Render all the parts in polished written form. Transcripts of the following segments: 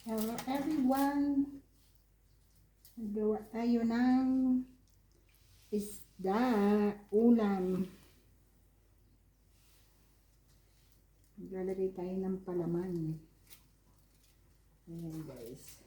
Hello everyone! Nagawa tayo ng isda, ulam. Maglalagay tayo ng palaman. Ayan guys.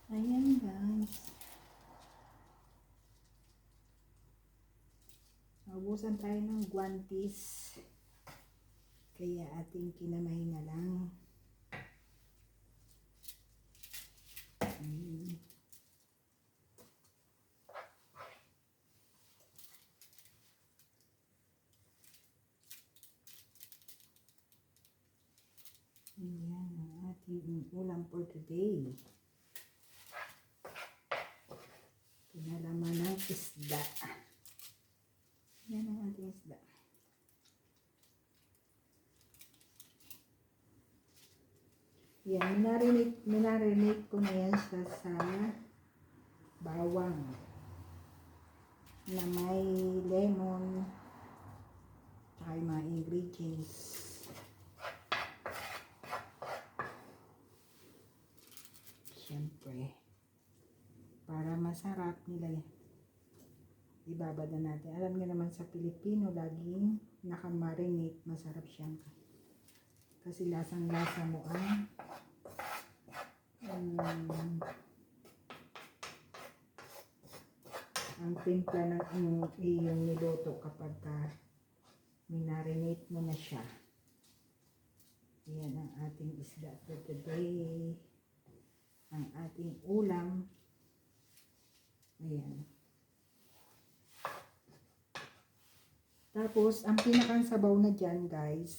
Ayan guys. Naubusan tayo ng guantes. Kaya ating kinamay na lang. Ayan ang ating ulam for today. Pinalaman ng isda. Yan ang ating isda. Yan, minarinate ko na yan siya sa bawang na may lemon at mga ingredients. Siyempre, para masarap nila ibabad na natin. Alam niyo naman sa Pilipino, laging nakamarinate, masarap siyang kasi lasang-lasa mo ang timpla ng iyong niluto kapag minarinate mo na siya. Yan ang ating isda for today. Ang ating ulam. Ayan. Tapos, ang pinakang sabaw na dyan, guys,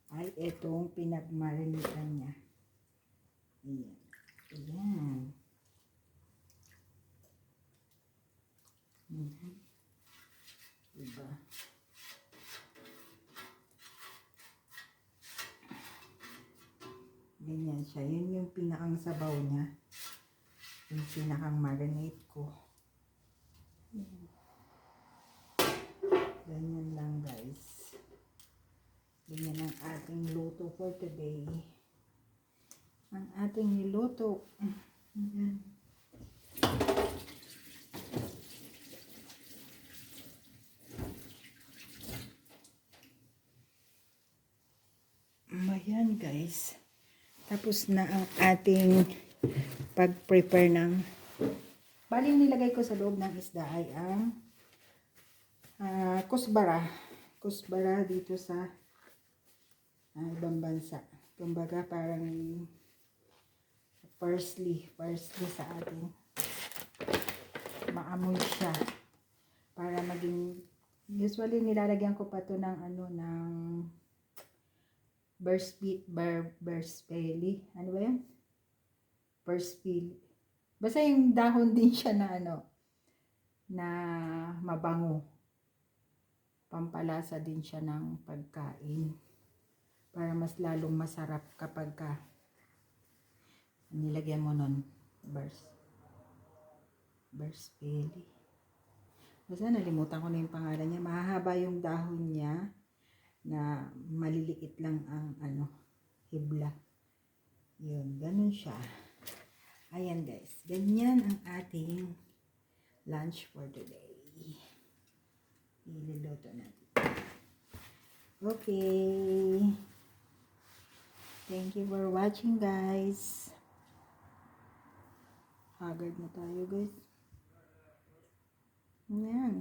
ay itong pinagmarinitan niya. Ayan. Ayan. Diba? Ganyan siya. Yun yung pinakang sabaw niya. Yung pinakang marinate ko. Ganyan lang guys. Ganyan ang ating luto for today. Ang ating niluto. Ayan. Ayan guys. Tapos na ang ating pag-prepare ng baling nilagay ko sa loob ng isda ay ang kusbara. Kusbara dito sa ibang bansa. Kumbaga parang parsley sa atin. Maamoy siya. Para maging, usually nilalagyan ko pa to ng ng bersbeli. Ano ba yan? Bersbeli. Basta yung dahon din siya na na mabango. Pampalasa din siya ng pagkain. Para mas lalong masarap kapag nilagyan mo nun bersbeli. Basta nalimutan ko na yung pangalan niya. Mahahaba yung dahon niya na maliliit lang ang hibla. Yun, ganun siya. Ayan guys, ganyan ang ating lunch for today. Iluluto natin. Okay. Thank you for watching guys. Haggard na tayo guys. Ayan.